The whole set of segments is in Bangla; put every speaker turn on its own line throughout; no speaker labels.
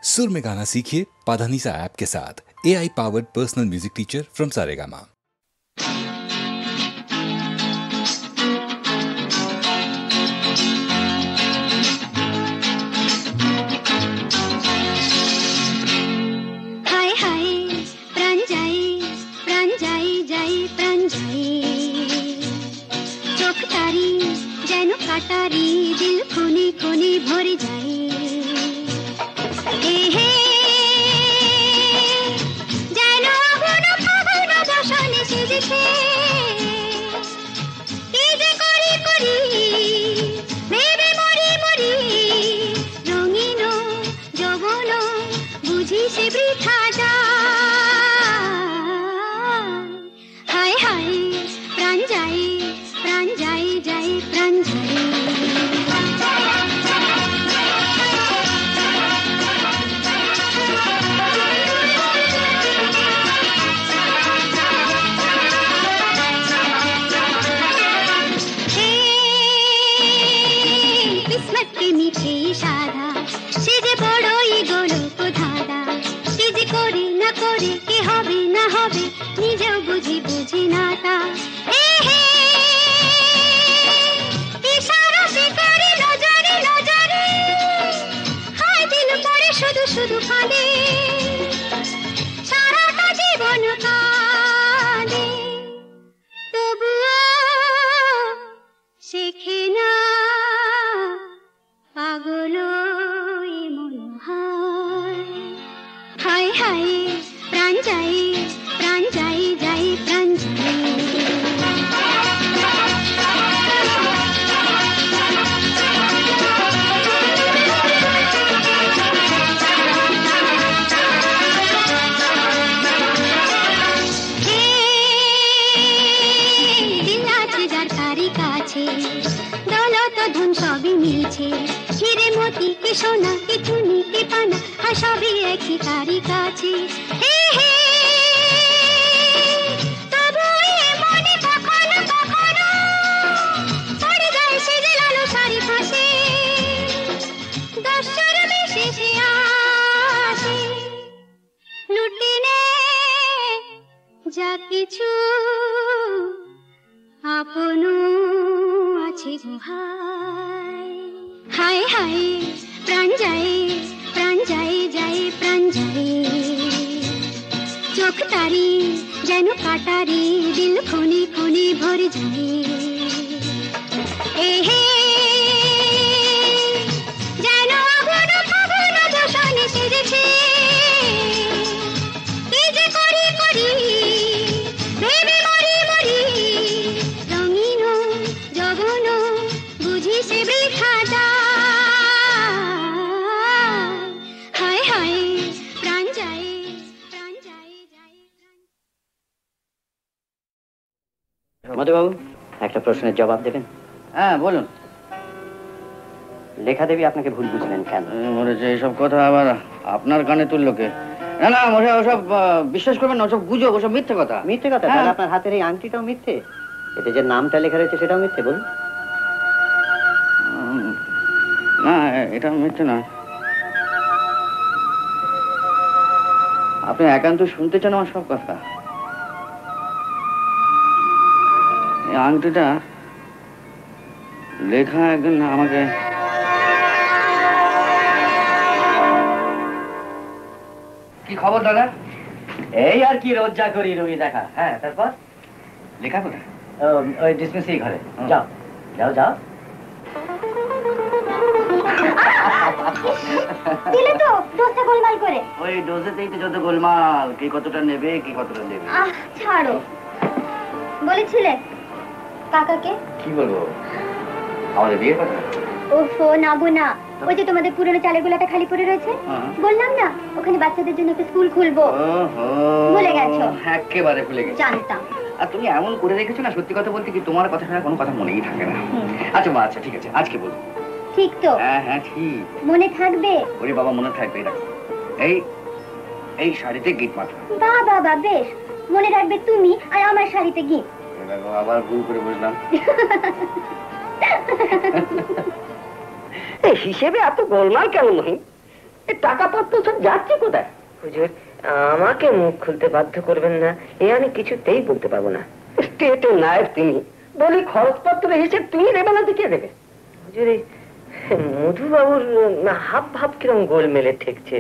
सुर में गाना सीखिए पाधानीसा ऐप के साथ। AI powered personal music teacher from Saregama.
কাটারি দিল কোনে কোনে ভরে যায় হে যেন আগুন ফাগুন বসনে সেজেছে কি যে করি করি ভেবে মরি মরি রঙিন যৌবন বুঝি সে বৃথা যায় হায় হায় প্রাণ যায় প্রাণ যায় যায় প্রাণ যায় মিঠে সাদা সে যে বড়ই গোলক ধাঁধা কি যে করে না করে কি হবে না হবে নিজেও বুঝি বুঝি না তা ইশারা সে করে নজরে নজরে হায় দিল পড়ে শুধু শুধু কাঁদে সারাটা জীবন কাঁদে তবুও শেখে না পাগলই মন হায় হায় হায় প্রাণ যায় যায় প্রাণ যায় দিল আছে যার তারি কাছে দৌলত ধন সবই মিছে হিরে মতি কি সোনা কি চুনি কি পানা আর সবই একই তারি কাছে হে হে তবু এ মনে কখনো কখনো পড়ে যায় সে যে লালো সারি ফাঁসে দশর মিশে সে আসে লুটে নে যা কিছু আপন আছে হায় হায় হায় প্রাণ যায় যায় প্রাণ যায় চোখ তারি যেন কাটারি দিল কোনে কোনে ভরে যায় হে যেন আগুন ফাগুন বসনে সেজেছে কি যে করি করি ভেবে মরি মরি রঙিন যৌবন বুঝি সে বৃথা যায় হায় হায় প্রাণ যায় যায়
মধুবাবু একটা প্রশ্নের জবাব দেবেন?
হ্যাঁ বলুন।
লেখা দেবী আপনাকে ভুল বুঝলেন কেন?
মনে হচ্ছে এইসব কথা আবার আপনার কানে তুললো কে? না না মশাই ওসব বিশ্বাস করবেন না, ওসব গুজব, ওসব মিথ্যে কথা।
মিথ্যে কথা? তাহলে আপনার হাতের এই আংটিটাও মিথ্যে, এতে যে নামটা লেখা রয়েছে সেটাও মিথ্যে। বলুন।
না এটা মিথ্যে না। আপনি একান্ত শুনতে চান আমার সব কথা? এই আংটিটা লেখা একদিন আমাকে কি খবর দাদা?
এই আর কি রোজ যা করি রুগী দেখা। হ্যাঁ তারপর
লেখা কোথায়?
ওই ডিসমিসিং ঘরে। যাও যাও যাও।
দিলে তো ডোজটা গোলমাল করে।
ওই ডোজেতেই তো যত গোলমাল, কে কতটা নেবে কি কতটা নেবে।
ছাড়ো। বলেছিলে কাকাকে?
কি বলবো, আমাদের বিয়ের কথা?
ওফো নাবো না, ওই যে তোমাদের পুরনো চালের গোলাটা খালি পড়ে রয়েছে, বললাম না ওখানে বাচ্চাদের জন্য একটা স্কুল খুলবো। ভুলে গেছো?
একেবারে ভুলে গেছি।
জানতাম।
আর তুমি এমন করে রেখেছো না, সত্যি কথা বলতে কি তোমার কথা ছাড়া কোনো কথা মনেই থাকে না। আচ্ছা মা, আচ্ছা ঠিক আছে, আজকে বলবো।
ঠিক তো?
হ্যাঁ হ্যাঁ ঠিক।
মনে থাকবে?
ওরে বাবা মনে থাকবে। রাখো এই এই শাড়িতে গিট মাত্র।
বাবা বেশ, মনে রাখবে তুমি আর আমার শাড়িতে গিট।
আবার ভুল করে বুঝলাম।
হিসেবে এত গোলমাল কেন মহিন? টাকা পত্র সব যাচ্ছে কোথায়?
হুজুর, আমাকে মুখ খুলতে বাধ্য করবেন না, এ আমি কিছুতেই বলতে পারবো না।
স্টেটের নায়ক তিনি, বলি খরচপত্র হিসেবে তুমি দেবে না, কে দেবে?
হুজুর, এই মধুবাবুর হাব ভাব কিরম গোল মেলে ঠেকছে।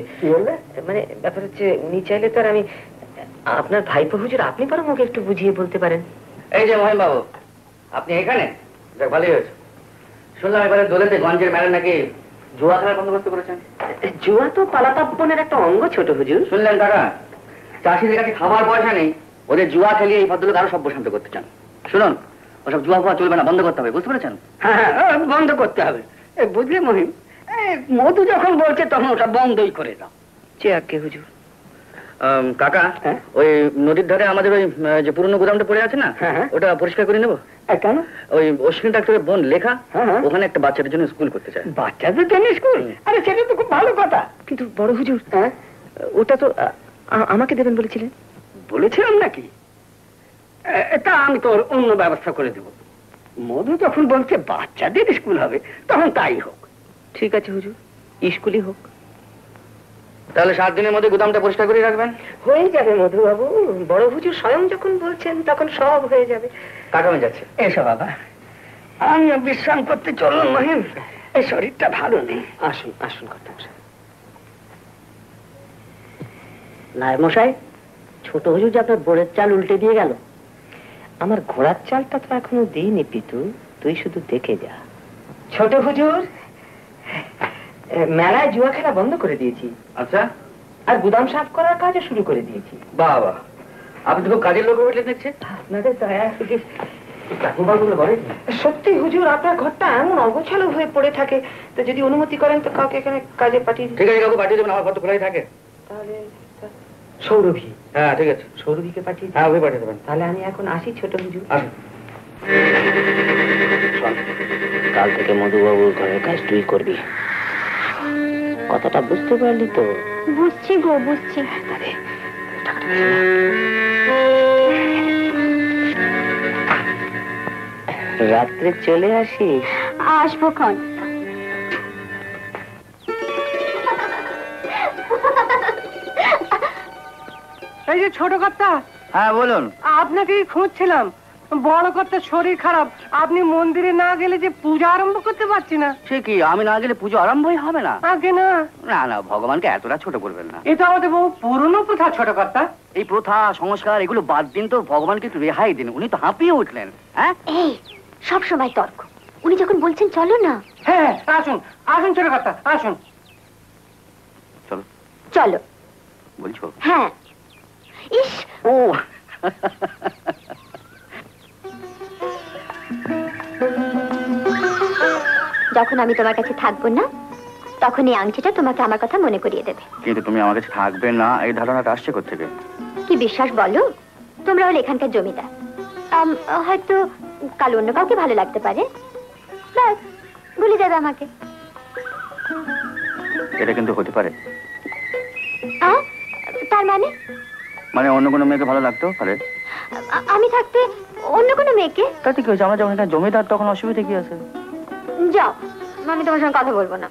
মানে ব্যাপার হচ্ছে, উনি চাইলে তো আর আমি আপনার ভাইপো হুজুর, আপনি বরং ওকে একটু বুঝিয়ে বলতে পারেন।
এই যে মহিম বাবু, আপনি এখানে? যাক, ভালোই হয়েছে। শুনলাম এবারে দোলেতে গঞ্জের মেলা নাকি জুয়া খেলার বন্দোবস্ত করেছেন।
জুয়া তো পালাপাপ্পনের একটা অঙ্গ ছোট হুজুর।
শুনলেন কাকা, চাষিদের কাছে খাবার পয়সা নেই, ওদের জুয়া খেলিয়ে এই ভদ্রলোক আরো সভ্য শান্ত করতে চান। শুনুন, ওসব জুয়া ফুয়া চলবে না, বন্ধ করতে হবে, বুঝতে পেরেছেন?
হ্যাঁ, বন্ধ করতে হবে। বুঝলে মহিম, মধু যখন বলছে তখন ওটা বন্ধই করে দাও।
চেয়াকে হুজুর।
কাকা, ওই নদীর ধারে আমাদের ওই যে পুরনো গুদামটা পড়ে আছে না, ওটা পরিষ্কার করে নেবো।
কেন?
ওই অশ্বিনী ডাক্তারের বোন লেখা ওখানে একটা বাচ্চাদের জন্য স্কুল করতে চায়।
বাচ্চাদের জন্য স্কুল? আরে সেটা তো খুব ভালো কথা।
কিন্তু বড় হুজুর, ওটা তো আমাকে দেবেন বলেছিলেন।
বলেছিলাম নাকি? তা আমি তো অন্য ব্যবস্থা করে দেব। মধু যখন বলছে বাচ্চাদের স্কুল হবে, তখন তাই হোক।
ঠিক আছে হুজুর, স্কুলই হোক।
তাহলে 7 দিনের মধ্যে গুদামটা পরিষ্কার করে রাখবেন।
হয়ে যাবে মধুবাবু, বড় হুজুর স্বয়ং যখন বলছেন তখন সব হয়ে যাবে।
কাকামে যাচ্ছে।
এসো বাবা, আমিও বিশ্রাম করতে চলুন মহিম, এই শরীরটা ভালো নেই।
আসুন আসুন কথা।
নায়েব মশাই, ছোট হুজুর যে আপনার বোরের চাল উল্টে দিয়ে গেল।
আমার ঘোড়ার চালটা তো এখনো দিইনি পিতু, তুই শুধু দেখে যা। ছোট হুজুর, মেলায় জুয়া খেলা বন্ধ করে দিয়েছি।
আচ্ছা,
আর গুদাম সাফ করার কাজও শুরু করে দিয়েছি।
বাবা, আপনি তো খুব কাজের লোক হয়ে দেখছে।
আপনাদের দয়া সত্যি হুজুর, আপনার ঘরটা এমন অগোছালো হয়ে পড়ে থাকে, তো যদি অনুমতি করেন তো কাউকে এখানে কাজে পাঠিয়ে দিন।
ঠিক আছে কাকু, পাঠিয়ে দেবেন, আমার ঘর তো খোলাই থাকে।
তাহলে সৌরভী?
হ্যাঁ ঠিক আছে,
সৌরভীকে পাঠিয়ে দিন।
হ্যাঁ ওকে পাঠিয়ে দেবেন।
তাহলে আমি এখন আসি ছোট হুজুর।
আসুন।
কাল থেকে মধুবাবুর ঘরের কাজ তুই করবি, কথাটা বুঝতে পারলি তো?
বুঝছি গো, বুঝছি।
রাত্রে চলে আসিস।
আসবো ক্ষণ।
এই যে ছোট কর্তা।
হ্যাঁ বলুন।
আপনাকেই খুঁজছিলাম। বড় কর্তার শরীর খারাপ, আপনি মন্দিরে না গেলে যে পূজা আরম্ভ করতে পারছি না।
সে কি, আমি না গেলে পুজো আরম্ভই হবে না?
আগে না।
না না, ভগবানকে এতটা ছোট করবেন না।
এটা আমাদের বহু পুরনো প্রথা ছোট কর্তা।
এই প্রথা সংস্কার এগুলো বাদ দিন তো, ভগবানকে একটু রেহাই দিন। উনি তো হাঁপিয়ে উঠলেন। হ্যাঁ,
এই সব সময় তর্ক। উনি যখন বলছেন চলো না।
হ্যাঁ আসুন, আসুন ছোট কর্তা, আসুন।
চলো
চলো
বলছো?
হ্যাঁ। ইস,
ও
যখন আমি তোমার কাছে থাকবো না, তখন এই আংটিটা তোমাকে আমার কথা মনে করিয়ে দেবে।
কিন্তু তুমি আমার কাছে থাকবে না, এই ধারণাটা আসছে কোত্থেকে?
কি বিশ্বাস বলো? তোমরা হলে এখানকার জমিদার, হয়তো কাল অন্য কাউকে ভালো লাগতে পারে, ব্যাস ভুলে যাবে আমাকে।
এটা কিন্তু হতে পারে।
তার মানে?
মানে অন্য কোনো মেয়েকে ভালো লাগতেও পারে।
আমি থাকতে অন্য কোনো মেয়েকে?
তাতে কি হয়েছে, আমরা যখন এটা জমিদার তখন অসুবিধা কি আছে?
যাও, আমি তোমার সঙ্গে কথা বলবো না।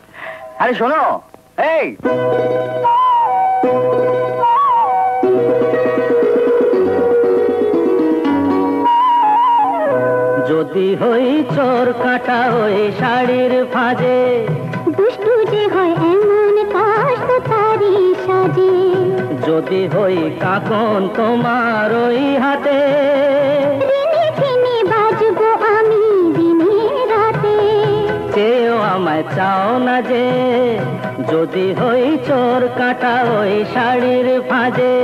আরে শোনো, এই
যদি হই চোর কাটা ওই শাড়ির ফাঁজে,
দুষ্টু যে হয় এমন কাজ তো তারই সাজে।
যদি হই কাকন তোমার ওই হাতে,
দিনে দিনে বাজবো আমি দিনে রাতে।
চেয়েও আমায় চাও না যে, যদি হই চোর কাটা ওই শাড়ির ফাঁজে।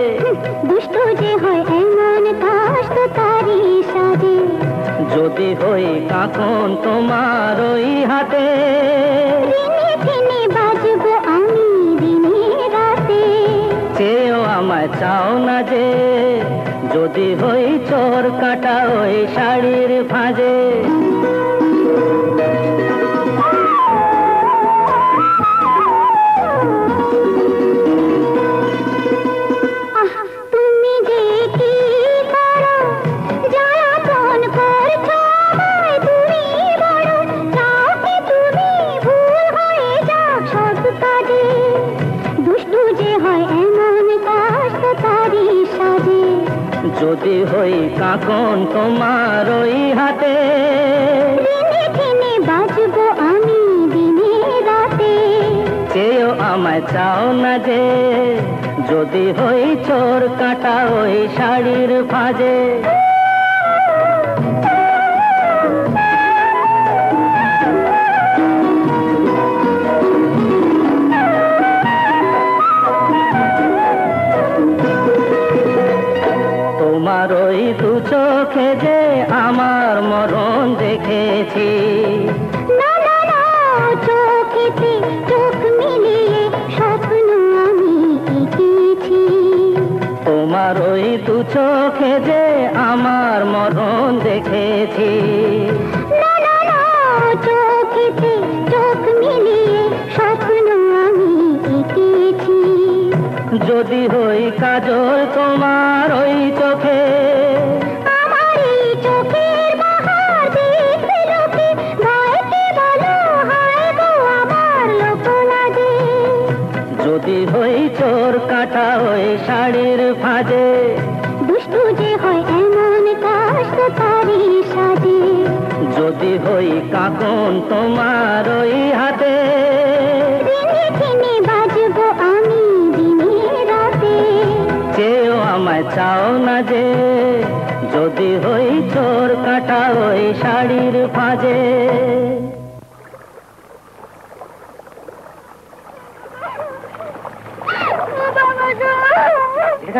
দুষ্টু যে হয় এমন কাজ তো তারই সাজে।
যদি হই কাকন তোমার ওই হাতে,
দিনে দিনে বাজবো আমি দিনে রাতে।
চেয়েও আমায় চাও না যে, যদি হই চোর কাটা ওই শাড়ির ফাঁজে।
তুমি যে কি করো, জ্বালাতন করছো আমায় তুমি বড়। কাউকে তুমি ভুল হয়ে যাও সব কাজে।
যদি হই কাকন তোমার ওই হাতে,
বাজবো আমি দিনে রাতে।
চেয়েও আমায় চাও না যে, যদি হই চোর কাটা ওই শাড়ির ফাজে। তোমার ওই দু চোখে যে আমার মরণ দেখেছি।
না না না, চোখেতে চোখ মিলিয়ে স্বপ্ন আমি এঁকেছি।
তোমার ওই দু চোখে যে আমার মরণ দেখেছি।
না না না, চোখেতে চোখ মিলিয়ে স্বপ্ন আমি এঁকেছি।
যদি হই কাজল তোমার ওই চোখে,
আমার এই চোখের বাহার দেখবে লোকে, ভয়কে বলো হায় গো আমার লোক লাগে।
যদি হই চোর কাটা ওই শাড়ির ফাজে,
দুষ্টু যে হয় এমন কাজ তো তারই সাজে।
যদি হই কাকন তোমার ওই হাতে,
দিনে দিনে বাজবো আমি দিনে রাতে।
চেয়েও আমায় চাও না যে, যদি হই চোর কাটা ওই শাড়ির ফাজে।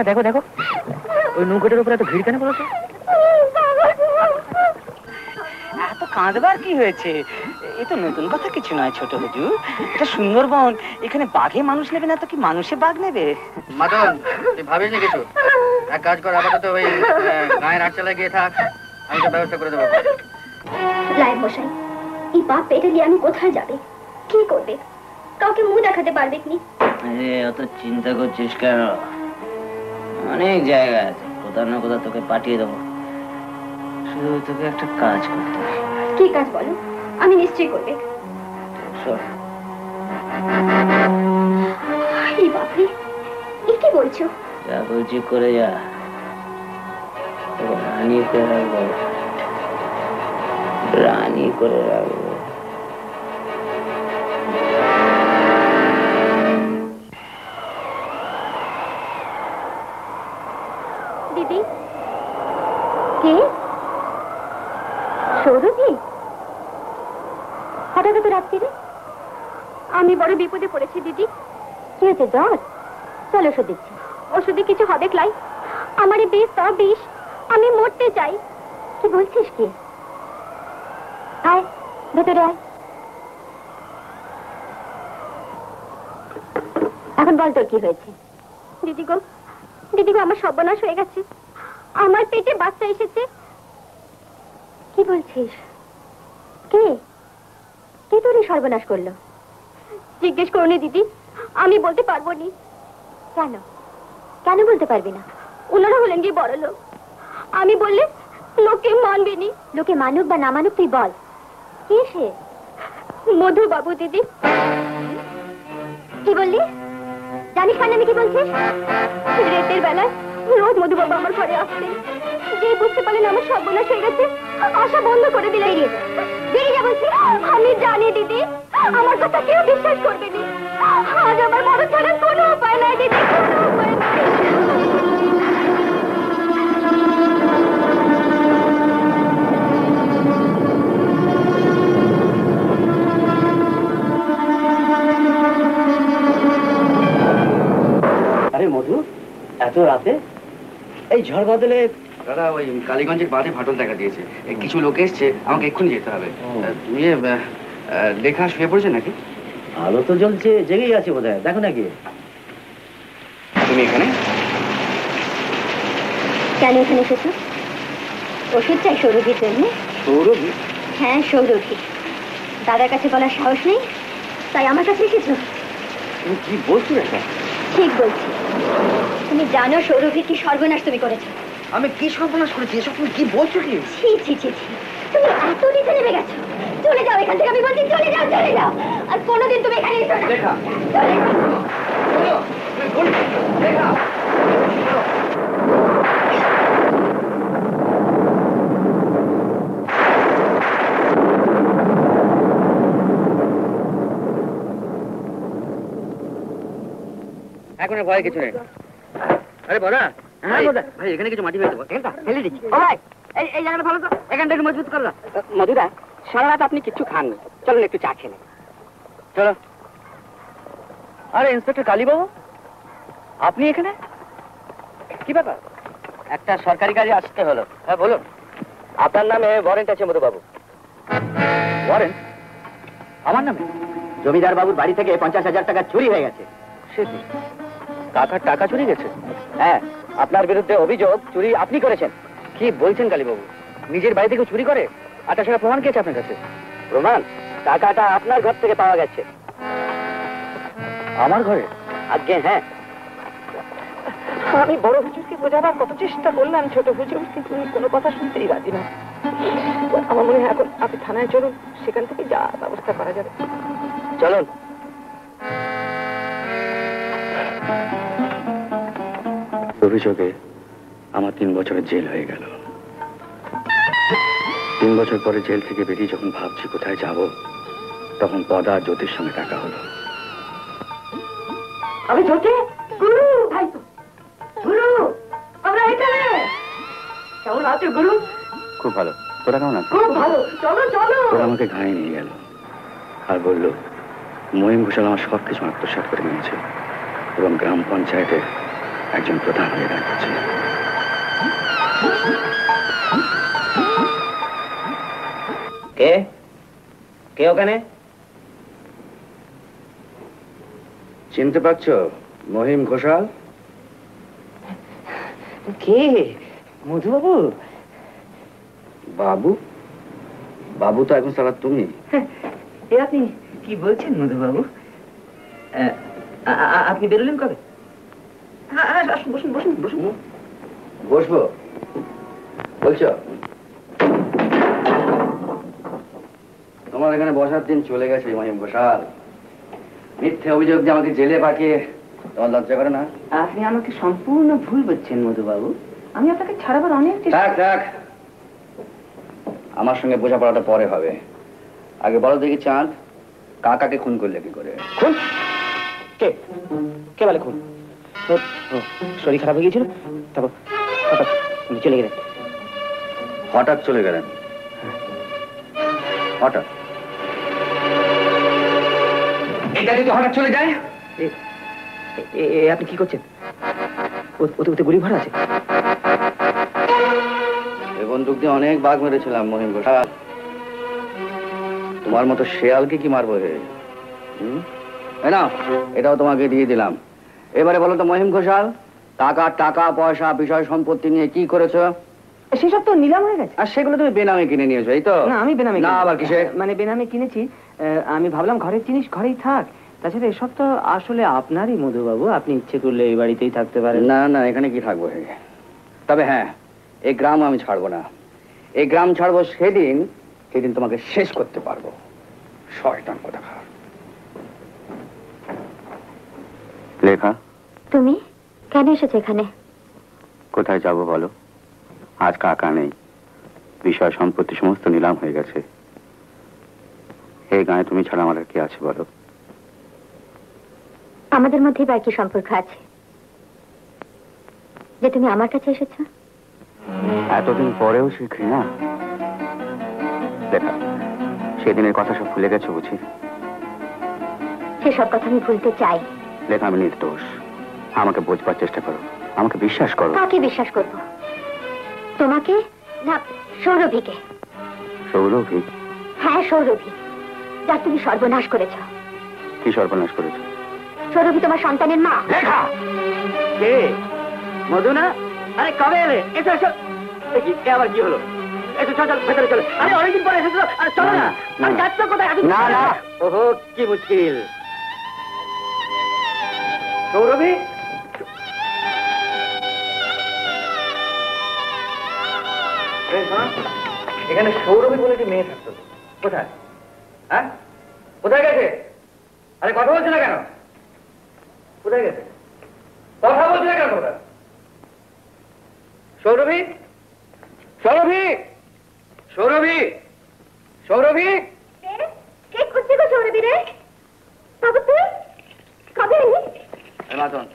দেখো দেখো, ওই নৌকোটার উপরে এত ভিড় কেন বলো তো?
এত কাঁদবার কি হয়েছে? এ তো নতুন কথা কিছু নয় ছোট হুজুর, এটা সুন্দরবন, এখানে বাঘে মানুষ নেবে না তো কি মানুষে বাঘ নেবে?
মাদন, তুই ভাবিস নি কিছু? এক কাজ কর, আপাতত ওই গায়ের আটচালায় গিয়ে থাক, আমি তো ব্যবস্থা করে দেবো।
লাইভ মশাই, এই বাপ পেটে দিয়ে আমি কোথায় যাবে, কি করবে, কাউকে মুখ দেখাতে পারবে কি?
আরে অত চিন্তা করছিস কেন? অনেক জায়গা আছে, কোথাও না কোথাও তোকে পাঠিয়ে দেবো। শুধু তোকে একটা কাজ করতে হবে।
কি কাজ বলো, আমি নিশ্চয়ই করবে।
শোন,
এই বাপরে, এ কি বলছো?
যা বলছি করে যা, তোকে রানী করে রাখবো, রানী করে রাখবো।
দিদি, কে? সৌরভী? হঠাৎ তো রাত্রিরে? আমি বড় বিপদে পড়েছি দিদি। কি হয়েছে, জ্বর? চল ওষুধ দিচ্ছি। ওষুধে কিছু হবে ক্লাই? আমার এই বিষ তো বিষ, আমি মরতে চাই। কি বলছিস কি? আয় ভেতরে আয়। এখন বল তোর কি হয়েছে? দিদি গো, দিদি গো, আমার সর্বনাশ হয়ে গেছে, আমার পেটে বাচ্চা এসেছে। কি বলছিস? কে কে তোর এই সর্বনাশ করলো? জিজ্ঞেস করুনি দিদি, আমি বলতে পারবো নি। কেন কেন বলতে পারবি না? ওনারা হলেন কি বড় লোক, আমি বললে লোকে মানবে নি। লোকে মানুক বা না মানুক তুই বল, কে সে? মধু বাবু দিদি। কি বললি? জানিস না আমি কি বলছিস? রাতের বেলায় রোজ মধুবাবু আমার ঘরে আসতেন, যে বুঝতে পারলেন আমার সর্বনাশ হয়ে গেছে, আশা বন্ধ করে দিলে বেরিয়ে বলছি। আমি জানি দিদি, আমার কথা কেউ বিশ্বাস করবে না। আজ আমার বড় ছাড়ার কোনো উপায় নাই দিদি, কোনো উপায় নাই।
আরে মধু, এত রাতে এই ঝড় বাদলে? দাদা, ওই কালীগঞ্জের বাঁধে ফাটল দেখা দিয়েছে, কিছু লোক এসছে, আমাকে এক্ষুনি যেতে হবে। তুমি লেখা শুয়ে পড়েছে নাকি?
আলো তো জ্বলছে, জেগেই আছে বোধ হয়, দেখো নাকি?
তুমি এখানে
কেন এখানে এসেছো? ওষুধ চাই সৌরভীর জন্য।
সৌরভী?
হ্যাঁ সৌরভী, দাদার কাছে বলার সাহস নেই, তাই আমার কাছে এসেছো।
তুমি কি বলছো এটা?
ঠিক বলছি। তুমি জানো সৌরভী কি সর্বনাশ তুমি করেছো?
আমি কি সর্বনাশ করেছি? এসব তুমি কি বলছো কি?
ছি ছি ছি ছি, তুমি এত নিচে নেমে গেছো। চলে যাও এখান থেকে, আমি বলছি চলে যাও, চলে যাও। আর কোনোদিন তুমি এখানে এসো না।
লেখা,
চলে যাও।
তুমি বলছো লেখা? এখন আর ভয় কিছু নেই। আরে বড়া, হ্যাঁ বড়া ভাই, এখানে কিছু মাটি হয়ে দেবো, ফেলে দিচ্ছি। ও ভাই, এই জায়গাটা ভালো তো, এখানটা একটু মজবুত করো।
মধুদা, সারা রাত আপনি কিচ্ছু খাননি, চলুন একটু চা খেলে।
চলো। আরে ইন্সপেক্টর কালীবাবু, আপনি এখানে? কি ব্যাপার?
একটা সরকারি কাজে আসতে হলো।
হ্যাঁ বলুন।
আপনার নামে ওয়ারেন্ট আছে মধুবাবু।
ওয়ারেন্ট? আমার নামে?
জমিদার বাবুর বাড়ি থেকে 50,000 টাকা চুরি হয়ে গেছে।
সে কি, কাকার টাকা চুরি গেছে?
হ্যাঁ, আপনার বিরুদ্ধে অভিযোগ চুরি আপনি করেছেন।
কি বলছেন কালীবাবু? নিজের বাড়ি থেকে চুরি করে? আর তাছাড়া প্রমাণ কি আছে আপনার কাছে?
প্রমাণ? টাকাটা আপনার ঘর থেকে পাওয়া গেছে।
আমার ঘরে?
আজ্ঞে হ্যাঁ।
আমি বড় হুজুরকে বোঝাবার কত চেষ্টা করলাম ছোট হুজুর, কিন্তু উনি কোনো কথা শুনতেই রাজি না। আমার মনে হয় এখন আপনি থানায় চলুন, সেখান থেকে যা ব্যবস্থা করা যাবে।
চলুন।
অভিযোগে আমার 3 বছরের জেল হয়ে গেল। 3 বছর পরে জেল থেকে বেরিয়ে যখন ভাবছি কোথায় যাব, তখন পদা আর জ্যোতির সঙ্গে দেখা হলো।
আমি জ্যোতি, গুরু ভাই তো, গুরু আমরা এখানে। কেমন আছো গুরু?
খুব ভালো, তোরা কেমন আছিস?
খুব ভালো, চলো চলো।
তোরা আমাকে ঘায়ে নিয়ে গেল আর বলল মহিম ঘোষাল আমার সবকিছু আত্মসাৎ করে নিয়েছে এবং গ্রাম পঞ্চায়েতের একজন প্রধান হয়ে দাঁড়িয়েছে।
কে কে ওখানে?
চিনতে পারছো মহিম ঘোষাল?
কে? মধুবাবু?
বাবু? বাবু তো এখন সারা তুমি।
এ আপনি কি বলছেন মধুবাবু? আপনি বেরোলেন কবে? আসুন, বসুন বসুন বসুন।
বসবো বলছো? তোমার এখানে বসার দিন চলে গেছে মহিম ঘোষাল। মিথ্যে অভিযোগ দিয়ে আমাকে জেলে পাঠিয়ে তোমার লজ্জা করে না?
আপনি আমাকে সম্পূর্ণ ভুল বলছেন মধুবাবু। আমি আপনাকে ছাড়াবার অনেক
থাক থাক, আমার সঙ্গে বোঝাপড়াটা পরে হবে। আগে বলো দেখি চাঁদ, কাকাকে খুন করলে কি করে?
খুন? কে কে বলে খুন? শরীর খারাপ হয়ে গিয়েছিল, তারপর হঠাৎ উনি চলে গেলেন।
হঠাৎ চলে গেলেন? হঠাৎ? এটা যদি হঠাৎ চলে যায়?
আপনি কি করছেন? ওতে গুলি ভরা আছে।
এই বন্দুক দিয়ে অনেক বাঘ মেরেছিলাম মহিম ঘোষাল। তোমার মতো শেয়ালকে কি মারবো হে? না, এটাও তোমাকে দিয়ে দিলাম। এবারে বলো তো মহিম ঘোষাল, টাকা পয়সা বিষয় সম্পত্তি নিয়ে কি করেছো?
সেসব তো নিলাম হয়ে গেছে।
আর সেগুলো তুমি বেনামে কিনে নিয়েছো, এই তো?
না, আমি বেনামে
না, আবার কিসে?
মানে বেনামে কিনেছি। আমি ভাবলাম ঘরের জিনিস ঘরেই থাক, তাছাড়া এসব তো আসলে আপনারই মধুবাবু। আপনি ইচ্ছে করলে এই বাড়িতেই থাকতে পারেন।
না না, এখানে কি থাকবো হে? তবে হ্যাঁ, এই গ্রাম আমি ছাড়বো না। এই গ্রাম ছাড়বো সেদিন তোমাকে শেষ করতে পারবো। শয়তান কোথাকার। লেখা,
তুমি কেন এসেছো এখানে?
কোথায় যাব বলো? আজ কাকা নেই, বিষয় সম্পত্তি সমস্ত নিলাম হয়ে গেছে। এই গায়ে তুমি ছাড়া আমার আর কি আছে বলো?
আমাদের মধ্যে বা কি সম্পর্ক আছে যে তুমি আমার কাছে এসেছো?
এতদিন পরেও সে ঘৃণা? দেখা, সেদিনের কথা সব ভুলে গেছো বুঝি?
সেসব কথা আমি ভুলতে চাই।
লেখা, আমি নির্দোষ। আমাকে বোঝবার চেষ্টা করো, আমাকে বিশ্বাস করো।
কাকে বিশ্বাস করব? তোমাকে না সৌরভীকে?
সৌরভী?
হ্যাঁ, সৌরভী, যার তুমি সর্বনাশ করেছো।
কি সর্বনাশ করেছো?
সৌরভী তোমার সন্তানের মা।
লেখা কে? মধু না? আরে কবে এলে? এসো এসো। এ আবার কি হলো? এসো, চল চল ভেতরে চলো। আরে অনেকদিন পরে এসেছো, চলো না। আমি যাচ্ছ কোথায়? না না, ওহো কি মুশকিল। সৌরভী,
এখানে সৌরভী বলে একটি মেয়ে থাকতো, কোথায়? হ্যাঁ, কোথায় গেছে? আরে কথা বলছে না কেন? কোথায় গেছে? কথা বলছে না কেন তোমরা? সৌরভী, সৌরভী, সৌরভী, সৌরভী।
কে খুঁজছে গো সৌরভী রে? বাবু তুই কবে এলি?
মাতন,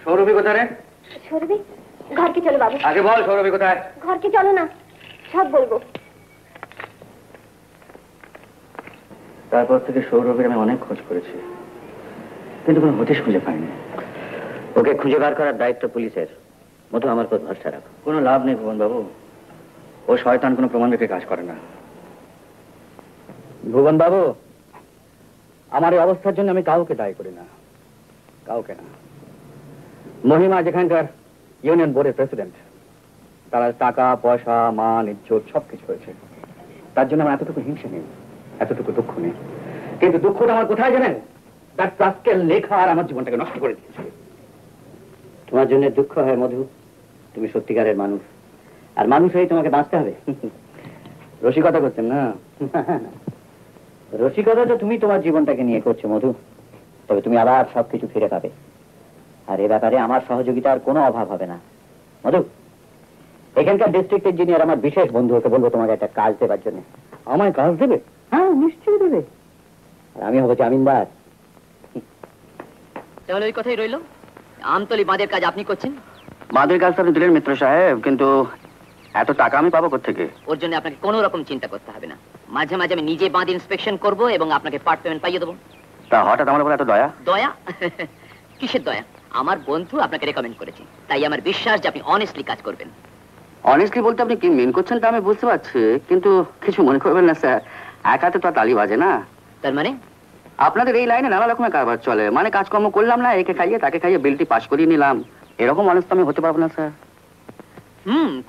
সৌরভী কোথায় রে?
সৌরভী ঘরকে চলো বাবু।
আগে বল সৌরভী কোথায়?
ঘরকে চলো না, সব বলবো।
তারপর থেকে সৌরভীর আমি অনেক খোঁজ করেছি, কিন্তু কোনো হদিশ খুঁজে পাইনি। ওকে খুঁজে বার করার দায়িত্ব পুলিশের। মধু আমার উপর ভরসা রাখো। কোনো লাভ নেই ভুবন বাবু, ও শয়তান কোনো প্রমাণ রেখে কাজ করে না। ভুবন বাবু, আমার এই অবস্থার জন্য আমি কাউকে দায়ী করি না, কাউকে না। মহিমা যেখানকার ইউনিয়ন বোর্ডের প্রেসিডেন্ট, তারা টাকা পয়সা মান ইজ্জত সবকিছু হয়েছে, তার জন্য আমার এতটুকু হিংসা নেই, এতটুকু দুঃখ নেই। কিন্তু দুঃখটা আমার কোথায় জানেন? তার প্রাস্কের লেখা আর আমার জীবনটাকে নষ্ট করে দিয়েছে। তোমার জন্য দুঃখ হয় মধু, তুমি সত্যিকারের মানুষ, আর মানুষ হয়ে তোমাকে বাঁচতে হবে। রসিকতা করছেন না? রসিকতা তো তুমি তোমার জীবনটাকে নিয়ে করছো মধু, তবে তুমি আবার সবকিছু ফিরে পাবে। আর এ ব্যাপারে আমার সহযোগিতার কোনো অভাব হবে না মধু। এখানকার ডিস্ট্রিক্ট ইঞ্জিনিয়ার আমার বিশেষ বন্ধু, ওকে বলবো তোমাকে একটা কাজ দেবার জন্য। আমায় কাজ দেবে? হ্যাঁ নিশ্চয়ই দেবে। আর আমি হবো জামিনদার।
তাহলে ওই কথাই রইল, আমতলি বাঁধের কাজ আপনি করছেন?
বাঁধের কাজ তো আপনি দিলেন মিত্র সাহেব, কিন্তু এত টাকা আমি পাবো কোত্থেকে?
ওর জন্য আপনাকে কোনো রকম চিন্তা করতে হবে না। মাঝে মাঝে আমি নিজে বাঁধ ইন্সপেকশন করব এবং আপনাকে পার্ট পেমেন্ট পাইয়ে দেবো।
তা হঠাৎ আমার উপর এত দয়া?
দয়া? কিসের দয়া? আমার বন্ধু আপনাকে রেকমেন্ড করেছে, তাই আমার বিশ্বাস যে আপনি অনেস্টলি কাজ করবেন।
অনেস্টলি বলতে আপনি কি মেন করছেন তা আমি বুঝতে পারছি, কিন্তু কিছু মনে করবেন না স্যার, এক হাতে তো আর তালি বাজে না।
তার মানে?
আপনাদের এই লাইনে নানা রকমের কারবার চলে, মানে কাজকর্ম করলাম না, একে খাইয়ে তাকে খাইয়ে বিলটি পাস করিয়ে নিলাম, এরকম অনেস্ট আমি হতে পারবো না স্যার।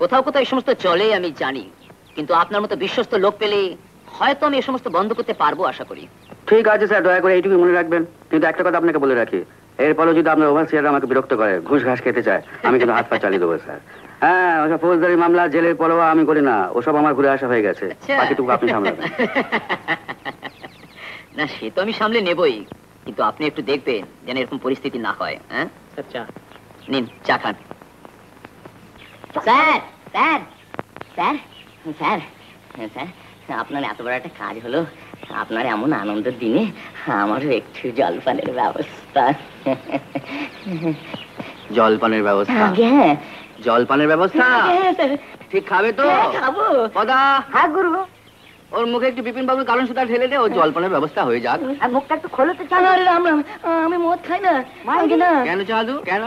কোথাও কোথাও এই সমস্ত চলে আমি জানি, কিন্তু আপনার মতো বিশ্বস্ত লোক পেলে হয়তো আমি এই সমস্ত বন্ধ করতে পারবো আশা করি।
ঠিক আছে স্যার, দয়া করে এইটুকু মনে রাখবেন। কিন্তু একটা কথা আপনাকে বলে রাখি, এরপরে যদি আপনার ওভারসিয়ার আমাকে বিরক্ত করে, ঘুষ ঘাস খেতে চায়, আমি কিন্তু হাত পা চালিয়ে দেবো স্যার। হ্যাঁ, ওসব ফৌজদারি মামলা জেলের পরোয়া আমি করি না, ওসব আমার ঘুরে আসা হয়ে গেছে, বাকিটুকু আপনি সামলাবেন।
না সে তো আমি সামলে নেবই, কিন্তু আপনি একটু দেখবেন যেন এরকম পরিস্থিতি না হয়। হ্যাঁ আচ্ছা, নিন চা খান।
Sir sir sir sir sir, আপনার এত বড় একটা কাজ হলো, আপনার এমন আনন্দের দিনে আমারও একটু জলপানের ব্যবস্থা।
জলপানের ব্যবস্থা?
হ্যাঁ।
জলপানের ব্যবস্থা? ঠিক খাবে তো?
খাবো।
পদা।
হ্যাঁ গুরু।
ওর মুখে একটু বিপিন বাবুর কারণ সুতা ঢেলে দে, ও জলপানের ব্যবস্থা হয়ে যাক।
আর মুখটা একটু খোলো তো। চালু আমি মদ খাই না।
কেন চাঁদু, কেন?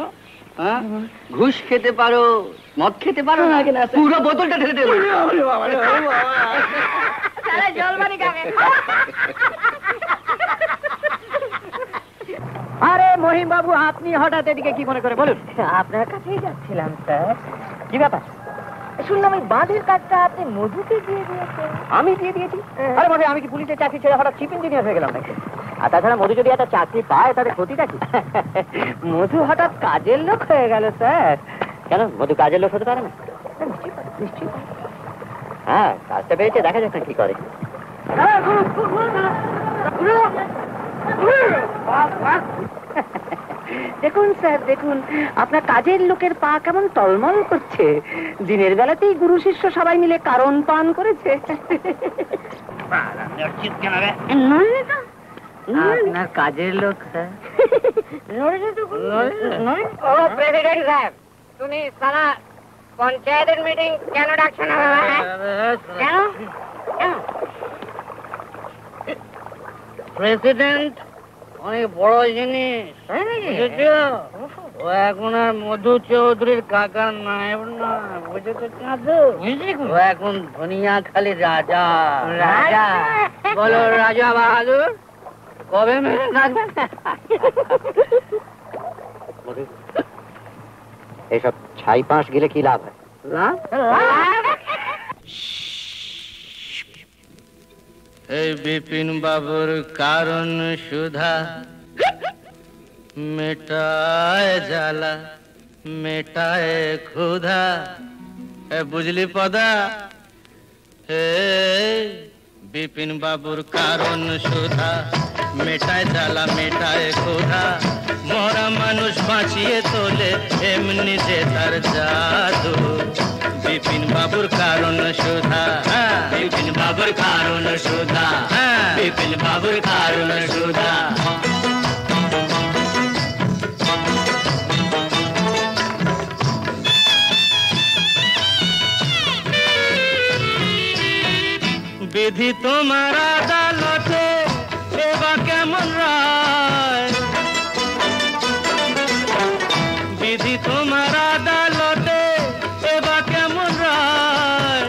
ঘুষ খেতে পারো, মদ খেতে পারো না? পুরো বোতলটা ঢেলে দেবো।
জলপানি খাবে।
আরে মহিম বাবু, আপনি হঠাৎ এদিকে কি মনে করে বলুন?
আপনার কাছেই যাচ্ছিলাম স্যার।
কি ব্যাপার?
শুনলাম ওই বাঁধের কাজটা আপনি মধুকে দিয়ে দিয়েছেন।
আমি দিয়ে দিয়েছি? আরে মনে আমি কি পুলিশের চাকরি ছেড়ে হঠাৎ চিফ ইঞ্জিনিয়ার হয়ে গেলাম নাকি? আর তাছাড়া মধু যদি একটা চাকরি পায় তাদের ক্ষতিটা কি?
মধু হঠাৎ কাজের লোক হয়ে গেল স্যার।
কেন, মধু কাজের লোক হতে পারে না?
নিশ্চয়ই।
হ্যাঁ, কাজটা পেয়েছে, দেখা যাক না কি করে।
দেখুন স্যার, দেখুন আপনার কাজের লোকের পা কেমন টলমল করছে। দিনের বেলাতেই গুরু শিষ্য সবাই মিলে কারণ পান করেছে। আপনার কাজের লোক স্যার।
প্রেসিডেন্ট সাহেব, তুমি সারা পঞ্চায়েতের মিটিং কেন ডাকছো না? কেন?
প্রেসিডেন্ট অনেক বড় জিনিস, ও এখন আর মধু চৌধুরীর কাকার নায়েব না, বুঝেছো চাঁদু? ও এখন ধনিয়াখালী রাজা। রাজা বলো, রাজা বাহাদুর কবে মেরে থাকবেন?
এইসব ছাই পাঁশ গেলে কি লাভ হয়?
এই বিপিন বাবুর কারণ সুধা মেটায় জ্বালা মেটায় ক্ষুধা। বুঝলি পদা? হে বিপিন বাবুর কারণ সুধা মেটায় জ্বালা মেটায় ক্ষুধা। মরা মানুষ বাঁচিয়ে তোলে এমনি যে তার জাদু। বিপিন বাবুর কারণ সুধা, বিপিন বাবুর কারণ সুধা, বিপিন বাবুর কারণ সুধা। বিধি তোমার আদালতে এবার কেমন রায়, বিধি তোমার আদালতে এবার কেমন রায়,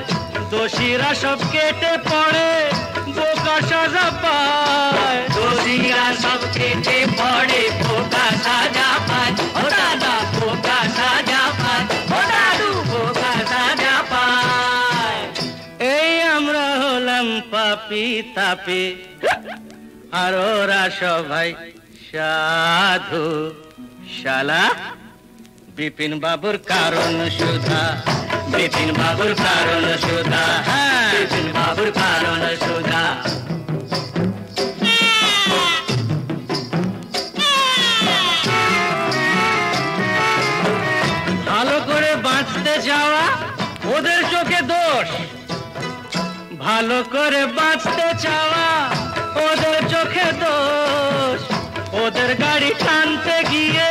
দোষীরা সব কেটে পড়ে বোকা সাজা পায়, দোষীরা সব কেটে পড়ে বোকা সাজা পায়, ও দাদা বোকা সাজা পায়, ও দাদু বোকা সাজা পায়। এই আমরা হলাম পাপি তাপি আর ওরা সবাই সাধু, শালা বিপিন বাবুর কারণ সুধা, বিপিন বাবুর কারণ সুধা, হ্যাঁ বিপিন বাবুর কারণ সুধা। ভালো করে বাঁচতে যাওয়া ওদের চোখে দোষ, ভালো করে বাঁচতে চাওয়া ওদের চোখে দোষ, ওদের গাড়ি টানতে গিয়ে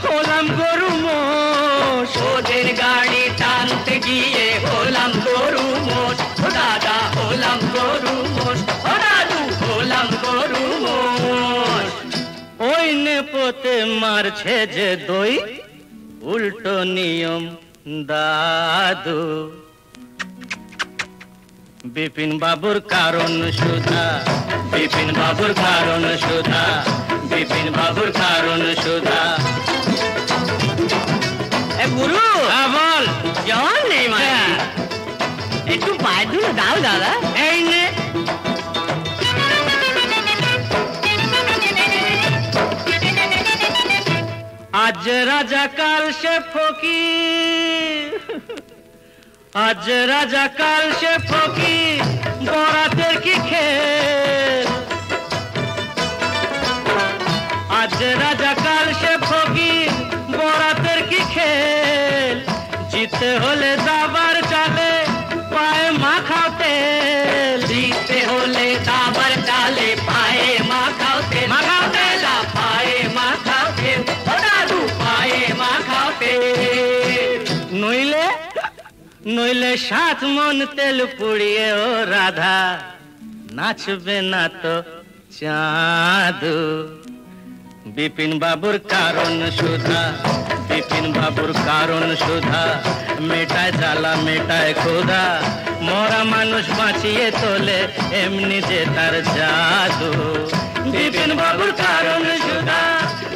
হলাম গরু মোষ, ওদের গাড়ি টানতে গিয়ে হলাম গরু মোষ, ও দাদা হলাম গরু মোষ, ও দাদু হলাম গরু মোষ। ওই নেপোতে মারছে যে দই উল্টো নিয়ম দাদু, বিপিন বাবুর কারণ সুধা, বিপিন বাবুর কারণ সুধা, বিপিন বাবুর কারণ সুধা। গুরু বল জন নেই মানে একটু পায়ে দুটো দাও দাদা, এই নে। আজ রাজা কাল সে ফকির, আজ রাজা কাল সে ফকির, বরাতের কি খেল, আজ রাজা কাল সে ফকির, বরাতের কি খেল, জিতে হলে দাবার চালে পায়ে মাখাও তেল, জিতে হলে দাবার চালে পায়ে মাখাও তেল, মাখাও তেল পায়ে মাখাও তেল, ও দাদু পায়ে মাখাও তেল, নইলে নইলে 7 মন তেল পুড়িয়ে ও রাধা নাচবে না তো চাঁদু, বিপিন বাবুর কারণ সুধা, বিপিন বাবুর কারণ সুধা, মেটায় জ্বালা মেটায় ক্ষুধা, মরা মানুষ বাঁচিয়ে তোলে এমনি যে তার জাদু, বিপিন বাবুর কারণ সুধা,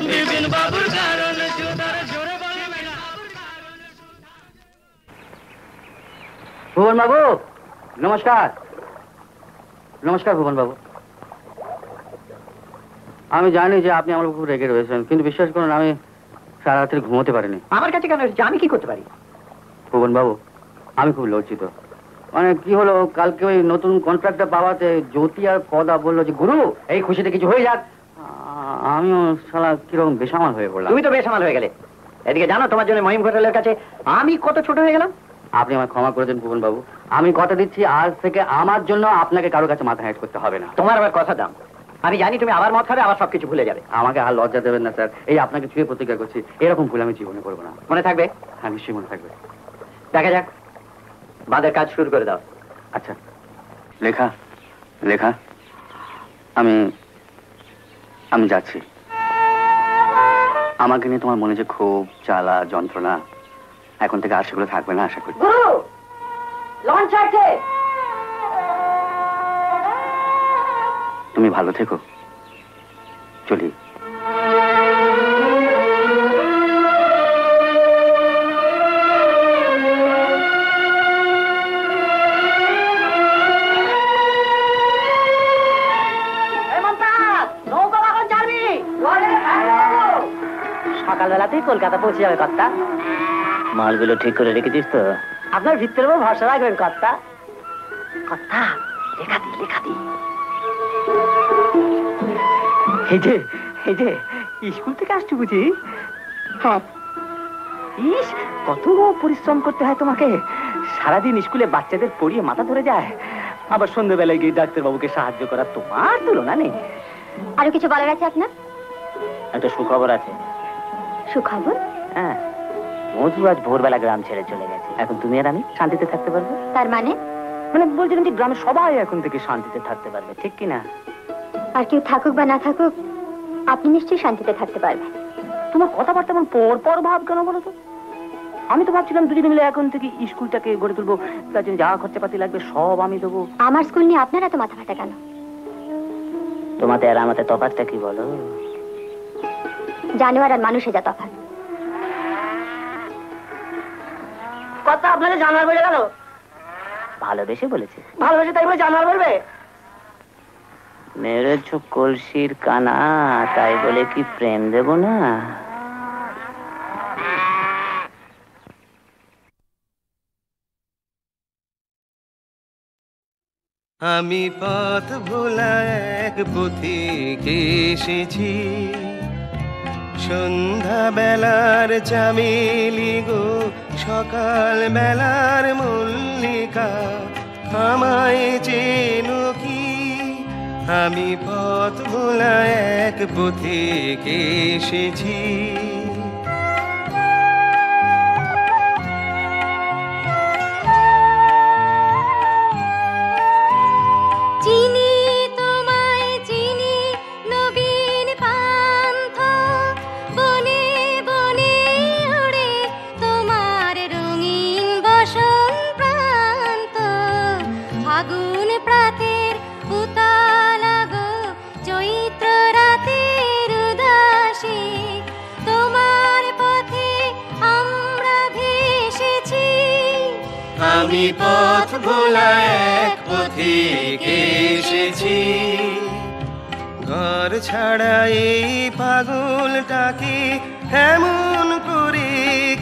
বিপিন বাবুর কারণ সুধা। জোরে বলে
ভুবন বাবু নমস্কার। নমস্কার ভুবন বাবু, আমি জানি যে আপনি আমার খুব রেগে রয়েছেন, কিন্তু বিশ্বাস করুন আমি সারা রাত্রি ঘুমোতে পারিনি।
আমার কাছে কেন এসেছে? আমি কি করতে পারি?
ভুবন বাবু আমি খুব লজ্জিত। মানে কি হলো, কালকে ওই নতুন কন্ট্রাক্টটা পাওয়াতে জ্যোতি আর কদা বললো যে গুরু এই খুশিতে কিছু হয়ে যাক, আমিও শালা কিরকম বেসামাল হয়ে পড়লাম।
তুমি তো বেসামাল হয়ে গেলে। এদিকে জানো তোমার জন্য মহিম ঘোটালের কাছে আমি কত ছোট হয়ে গেলাম।
আপনি আমায় ক্ষমা করে দেন ভুবন বাবু, আমি কথা দিচ্ছি আজ থেকে আমার জন্য আপনাকে কারো কাছে মাথা হেঁট করতে হবে না।
তোমার আবার কথা দাম, আমি জানি তুমি আবার মদ খাবে, আবার সবকিছু ভুলে যাবে।
আমাকে আর লজ্জা দেবেন না স্যার, এই আপনাকে ছুঁয়ে প্রতিজ্ঞা করছি এরকম ভুল আমি জীবনে করবো না।
মনে থাকবে?
হ্যাঁ নিশ্চয়ই মনে থাকবে।
দেখা যাক, বাদের কাজ শুরু করে দাও।
আচ্ছা লেখা লেখা আমি আমি যাচ্ছি। আমাকে নিয়ে তোমার মনে যে খুব জ্বালা যন্ত্রণা, এখন থেকে আর সেগুলো থাকবে না আশা করি।
গুরু লঞ্চ আছে।
তুমি ভালো থেকো, চলি।
সকালবেলাতেই কলকাতা পৌঁছে যাবে কর্তা।
মালগুলো ঠিক করে রেখেছিস তো?
আপনার ভিতরে ভরসা রাখবেন কর্তা। কর্তা লেখা দি লেখা দি। এই যে স্কুল থেকে আসছি বুঝি? হ্যাঁ। ইস কত পরিশ্রম করতে হয় তোমাকে, সারাদিন স্কুলে বাচ্চাদের পড়িয়ে মাথা ধরে যায়, আবার সন্ধ্যেবেলায় গিয়ে ডাক্তারবাবুকে সাহায্য করা, তোমার তুলনা নেই।
আরো কিছু বলার আছে আপনার?
একটা সুখবর আছে।
সুখবর?
হ্যাঁ, মধু আজ ভোরবেলা গ্রাম ছেড়ে চলে গেছে। এখন তুমি আর আমি শান্তিতে থাকতে পারবো।
তার মানে?
মানে বলছিলাম যে গ্রামের সবাই এখন থেকে শান্তিতে থাকতে পারবে, ঠিক কি না?
আর কেউ থাকুক বা না থাকুক, আপনি নিশ্চয়ই শান্তিতে থাকতে পারবেন।
তোমার কথাবার্তা এমন পর পর ভাব কেন বলো তো? আমি তো ভাবছিলাম দুজনে মিলে এখন থেকে স্কুলটাকে গড়ে তুলবো, তার জন্য যা খরচাপাতি লাগবে সব আমি দেবো।
আমার স্কুল নিয়ে আপনারা তো মাথা ফাটা কেন?
তোমাদের আর আমাদের তফাৎটা কি বলো?
জানোয়ার আর মানুষে যা তফাৎ।
কথা আপনাকে জানোয়ার বলে গেল? ভালোবেসে বলেছে। ভালোবেসে তাই বলে জানোয়ার বলবে? মেরেছ কলসির কানা, তাই বলে কি প্রেম দেব না?
আমি পথ ভোলা এক পথিক এসেছি, সন্ধ্যা বেলার চামেলি গো, সকাল বেলার মল্লিকা, আমায় চেনো কি? আমি পথ ভোলা এক পথিক এসেছি।
চিনি তোমায় চিনি, নবীন পান্থ, বনে বনে উড়ে তোমার রঙিন বসন প্রান্ত। ফাগুন প্রাতের উতালা গো, চৈত্র রাতের উদাসী, তোমার পথে আমরা ভেসেছি।
আমি পথ ভোলা এক পথিক এসেছি। ঘর ছাড়া এই পাগলটাকে এমন করে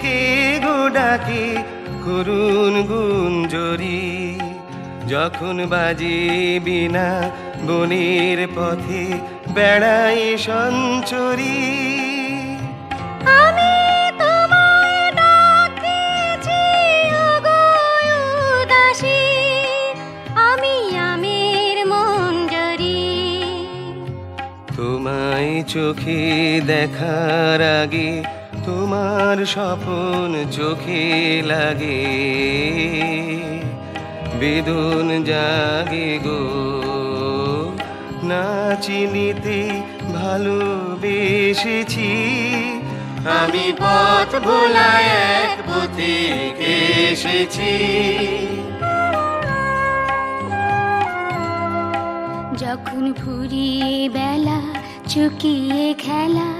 কে গো ডাকে, করুণ গুঞ্জরি যখন বাজে বিনা, বনের পথে বেড়াই সঞ্চরি।
আমি তোমায় ডাকেছি ওগো উদাসী, আমি আমের মঞ্জরি।
তোমায় চোখে দেখার আগে তোমার স্বপন চোখে লাগে, বেদন জাগে গো, না চিনিতে ভালোবেসেছি। আমি পথ ভোলা এক পথিক এসেছি।
যখন ফুরিয়ে বেলা, চুকিয়ে খেলা,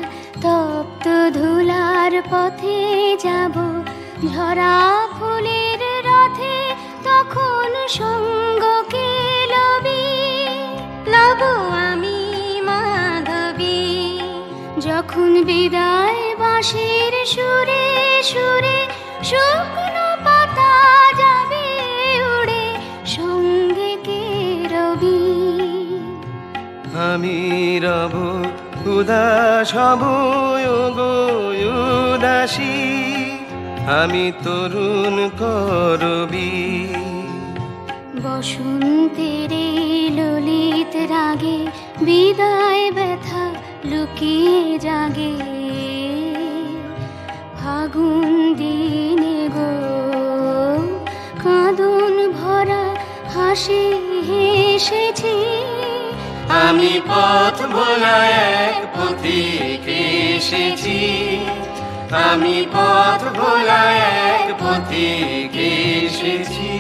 তপ্ত ধুলার পথে যাব, ঝরা ফুলের রথে তখন সঙ্গ কে লবি, লব আমি মাধবী। যখন বিদায় বাঁশির সুরে সুরে, শুকনো পাতা যাবে উড়ে, সঙ্গে কে রবি।
আমি রব উদাস হব গো উদাসী, আমি তরুণ করবি।
বসন্তের ললিত রাগে, বিদায় ব্যথা লুকিয়ে জাগে। ফাগুন দিনে গো, কাঁদন ভরা হাসি হেসেছি।
আমি পথ ভোলা এক পথিক এসেছি। আমি পথ ভোলা এক পথিক এসেছি।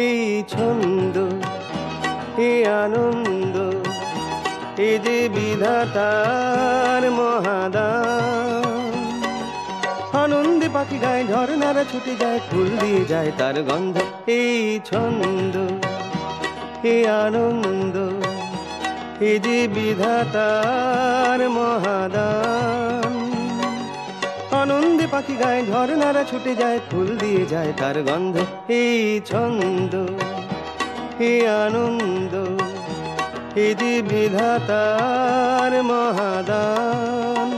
এই ছন্দ, এই আনন্দ, এ যে বিধাতার মহাদান। আনন্দে পাখি গায়, ঝর্ণারা ছুটে যায়, ফুল দিয়ে যায় তার গন্ধ। এই ছন্দ, এই আনন্দ, এ যে বিধাতার মহাদান। আনন্দে পাখি গায়, ঝর্ণারা ছুটে যায়, ফুল দিয়ে যায় তার গন্ধ। এই ছন্দ, এই আনন্দ, এ যে বিধাতার মহাদান।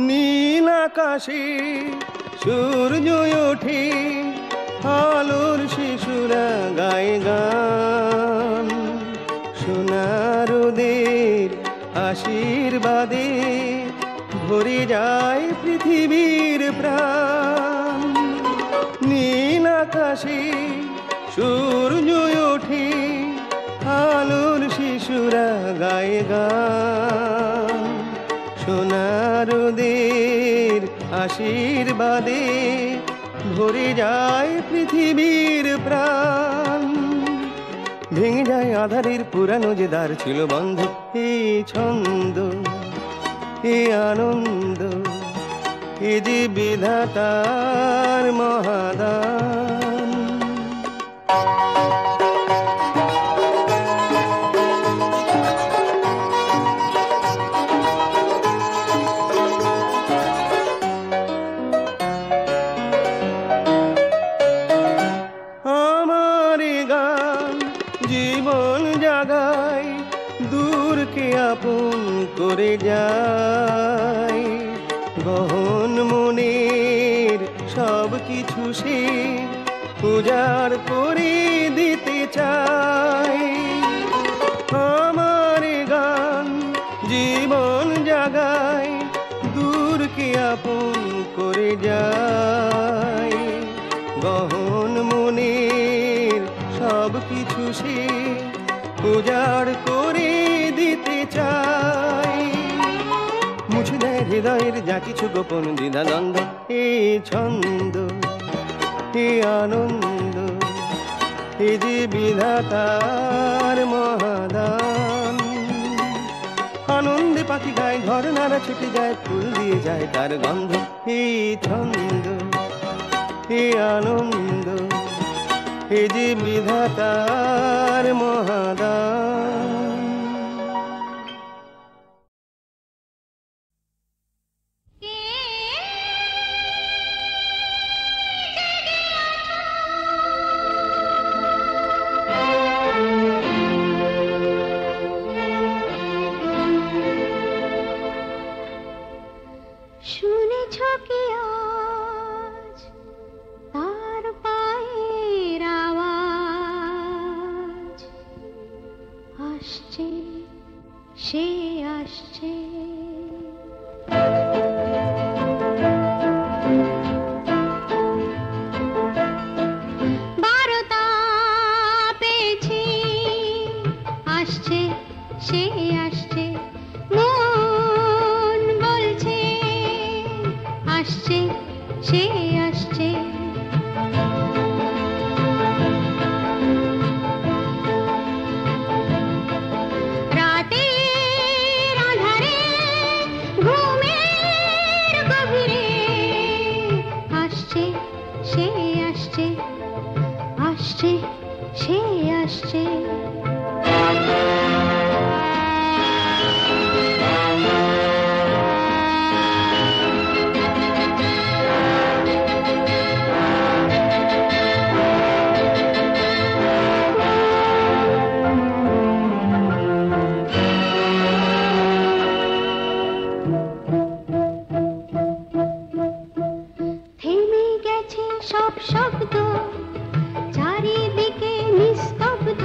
নীলা আকাশে সূর্য ওঠে, আলোর শিশুরা গায়ে গান। সোনার রোদের আশীর্বাদে ভরে যায় পৃথিবীর প্রাণ। নীল আকাশে সূর্য ওঠে, আলোর শিশুরা গায়ে গান। সোনার রোদের আশীর্বাদে ভরে যায় পৃথিবীর প্রাণ। ভেঙে যায় আধারের পুরানো যে দ্বার ছিল বন্ধ। এই ছন্দ, এ আনন্দ, এ যে বিধাতার মহাদান। আপন করে যায় গহন মনের সব কিছু সে উজাড় করে দিতে চায়। আমার গান জীবন জাগায়, দূরকে আপন করে যায় গহন মনের সব কিছু সে উজাড় করে দিতে চাই। মুছে দেয় হৃদয়ের যা কিছু গোপন দ্বিধাদ্বন্দ্ব। এই ছন্দ, এ আনন্দ, এ যে বিধাতার মহাদান। আনন্দে পাখি গায়, ঘর নাড়া ছুটে যায়, ফুল দিয়ে যায় তার গন্ধ। এই ছন্দ, এ আনন্দ, এ যে বিধাতার মহাদান।
শুনেছ কি আজ তার পায়ের আওয়াজ? আসছে, সে আসছে। বারতা পেয়েছি, আসছে, সে আসছে। মন বলছে আসছে, সে আসছে। রাতের আঁধারে, ঘুমের গভীরে আসছে, সে আসছে, আসছে, সে আসছে। থেমে গেছে সব শব্দ, চারিদিকে নিস্তব্ধ।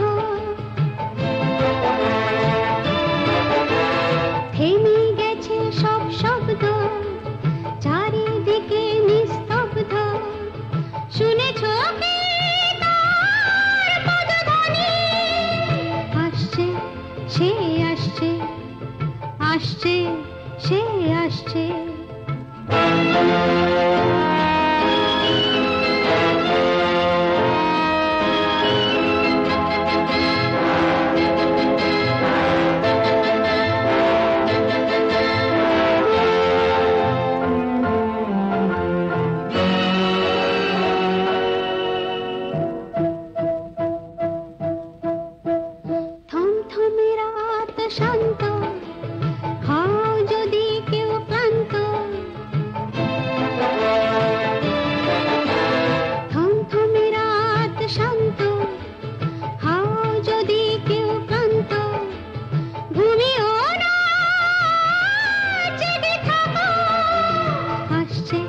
থেমে গেছে সব শব্দ, চারিদিকে নিস্তব্ধ। শুনেছ কি তার পদধ্বনি? আসছে, সে আসছে, আসছে, সে আসছে। থমথমে রাত শান্ত, হাও যদি কেউ ক্লান্ত। থমথমে রাত শান্ত, হাও যদি কেউ ক্লান্ত। ঘুমিও না, জেগে থাকো। আসছে,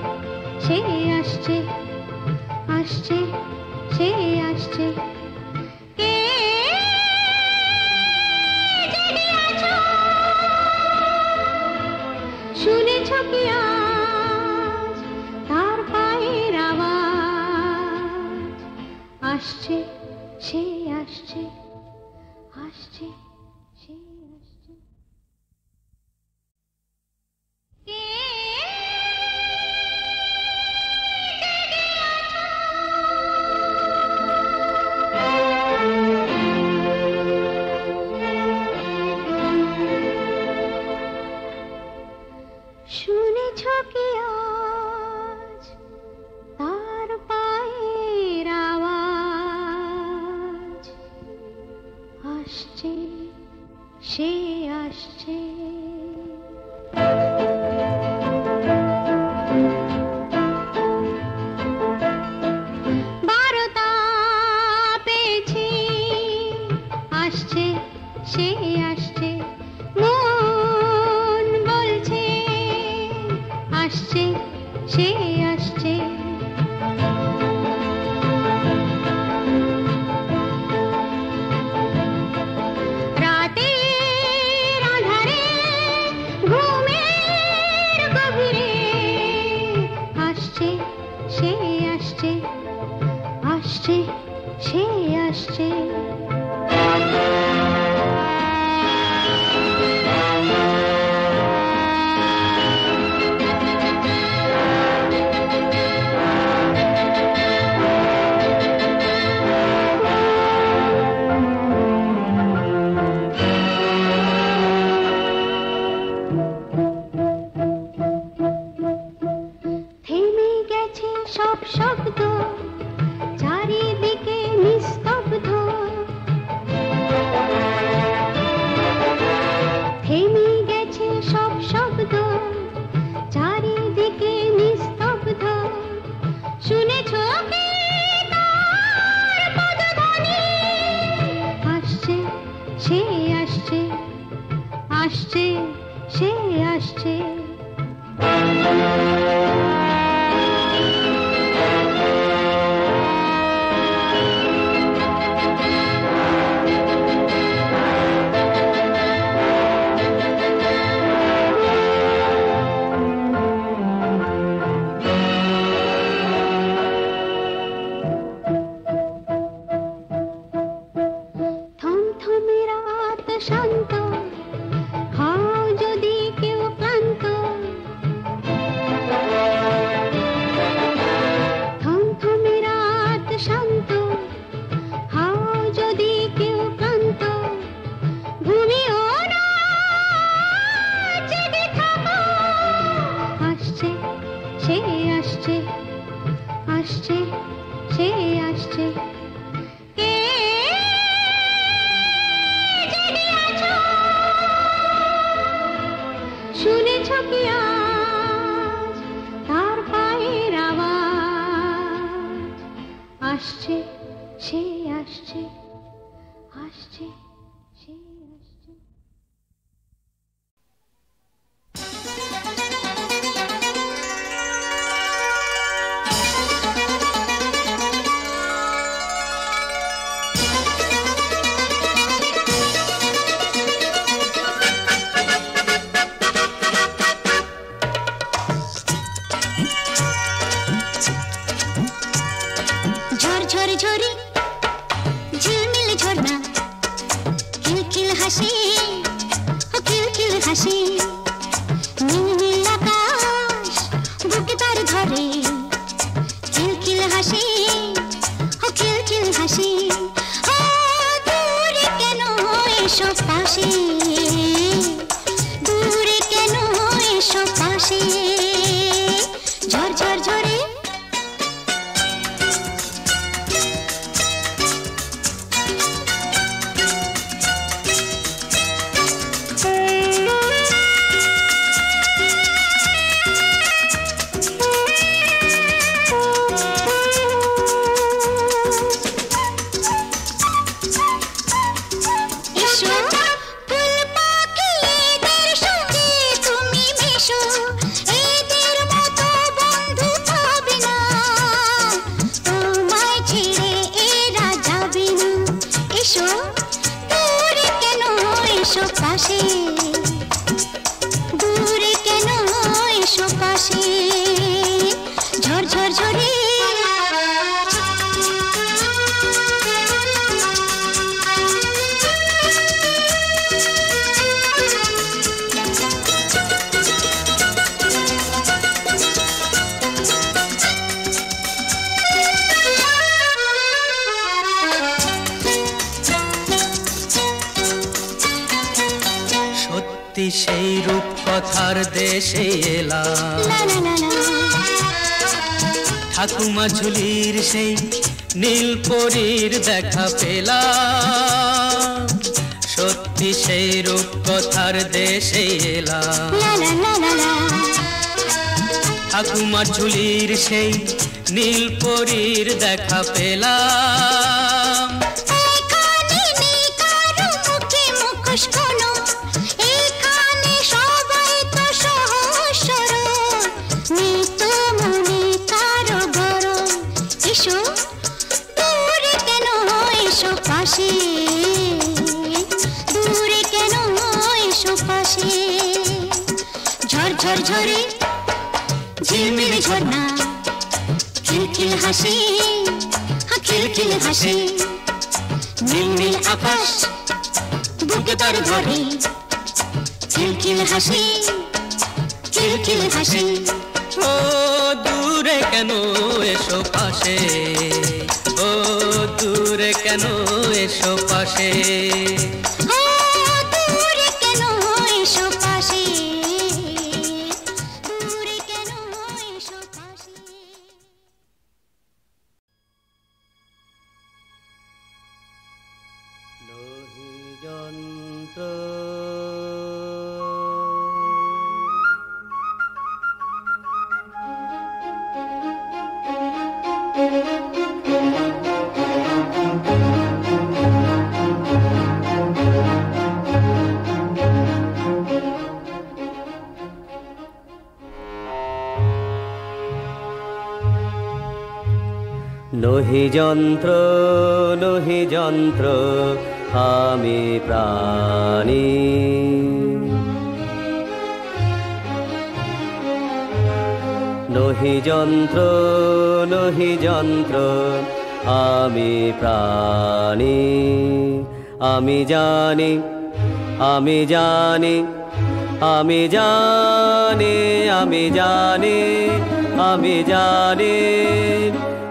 সে আসছে। বারতা পেয়েছে, আসছে সে আসছে, মন বলছে আসছে সে আসছে। রাতের আঁধারে ঘুমের গভীরে আসছে সে আসছে, আসছে সে আসছে। থেমে গেছে সব শব্দ, চারিদিকে নিস্তব্ধ। থেমে গেছে সব শব্দ, চারিদিকে নিস্তব্ধ। শুনেছ কি তার পদধ্বনি? আসছে সে আসছে, আসছে সে আসছে। থমথমে রাত শান্ত, হাও যদি কেউ ক্লান্ত। থমথমে রাত শান্ত, হাও যদি কেউ ক্লান্ত। ঘুমিও না, জেগে থাকো। আসছে সে আসছে, আসছে সে আসছে। কে জেগে আছো? শুনেছ কি আজ তার পায়ের আওয়াজ? আসছে সে আসছে, আসছে সে আসছে। ঝরঝর ঝরি ঝিলমিল ঝরনা, কিলকিল হাসি ও কিলকিল হাসি। নীল নীল আকাশ বুকে তার ধরে, কিলকিল হাসি ও কিলকিল হাসি। ও দূরে কেন এসো পাশে, দূরে কেন এসো পাশে। ঝরঝর ঝরে এসো ফুল পাখি এদের সঙ্গে তুমি মিশো, এদের মতো বন্ধু পাবে না, তোমায় ছেড়ে এরা যাবে না। এসো দূরে কেন এসো পাশে, দূরে কেন এসো পাশে। ঝরঝর ঝরে
সত্যি সেই রূপ কথার দেশে এলাম, ঠাকুমা ঝুলির সেই নীল পরীর দেখা পেলাম। সত্যি সত্যি সেই রূপকথার দেশে এলাম। ঠাকুমার ঝুলির সেই নীল পরীর দেখা পেলাম।
ঝরঝর ঝরে ঝিলমিল ঝর্ণা খিলখিল হাসি খিলখিল হাসি নীল নীল আকাশ বুকে তার ধরে খিলখিল হাসি খিলখিল হাসি।
ও দূরে কেন এসো পাশে, ও দূরে কেন এসো পাশে।
নহি যন্ত্র নহি যন্ত্র আমি প্রাণী, নহি যন্ত্র নহি যন্ত্র আমি প্রাণী। আমি জানি আমি জানি আমি জানি আমি জানি আমি জানি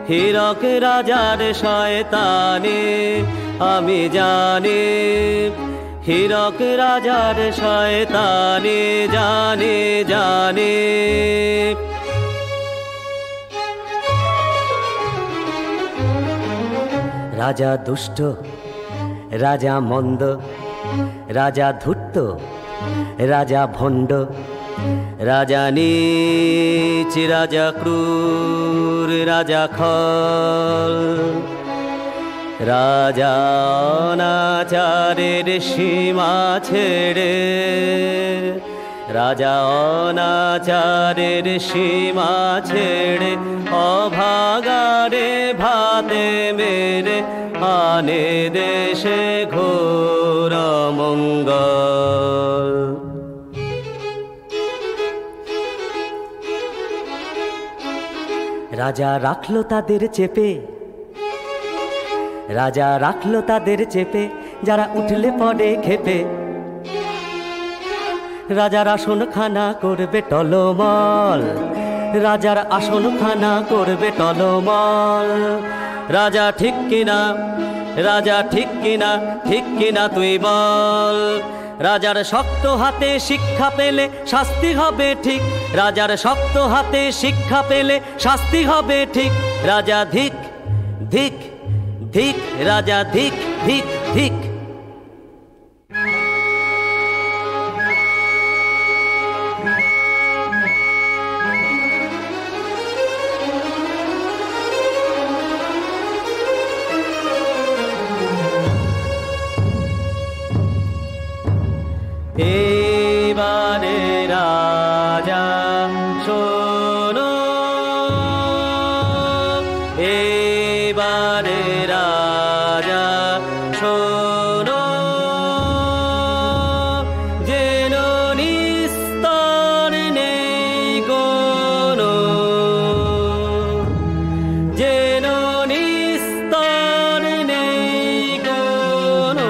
হীরক রাজার শয়তানি। আমি জানি হীরক রাজার শয়তানি, জানি জানি। রাজা দুষ্ট রাজা মন্দ, রাজা ধূর্ত রাজা ভণ্ড, রাজা নীচ রাজা ক্রূর রাজা খল, রাজা অনাচারের সীমা ছেড়ে, রাজা অনাচারের সীমা ছেড়ে অভাগারে ভাতে মেরে আনে দেশে ঘোর মঙ্গল। রাজা রাখলো তাদের চেপে, রাজা রাখলো তাদের চেপে যারা উঠলে পড়ে খেপে। রাজার আসন খানা করবে টলমল, রাজার আসন খানা করবে টলমল। রাজা ঠিক কিনা, রাজা ঠিক কিনা, ঠিক কিনা তুই বল। রাজার শক্ত হাতে শিক্ষা পেলে শাস্তি হবে ঠিক, রাজার শক্ত হাতে শিক্ষা পেলে শাস্তি হবে ঠিক। রাজা ধিক ধিক ধিক, রাজা ধিক ধিক ধিক। এবারে রাজা শোনো, এবারে রাজা শোনো, যেন নিস্তর নেই কোনো, যেন নিস্তর নেই কোনো।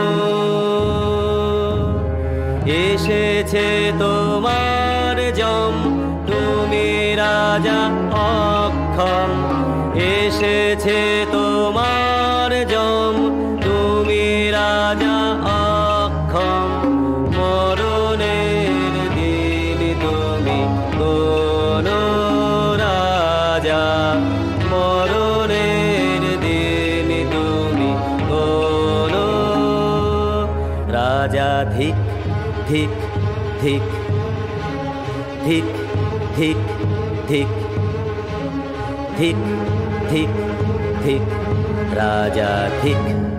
এসেছে তোমার জম, তুমি রাজা অক্ষম। এসেছে তোমার জম, তুমি রাজা অক্ষম। মরণের দিন তুমি কোনো রাজা, মরণের দিন তুমি কোনো রাজা। রাজা ধিক ধিক ধিক ধিক ধিক ধিক ধিক ধিক ধিক রাজা ধিক।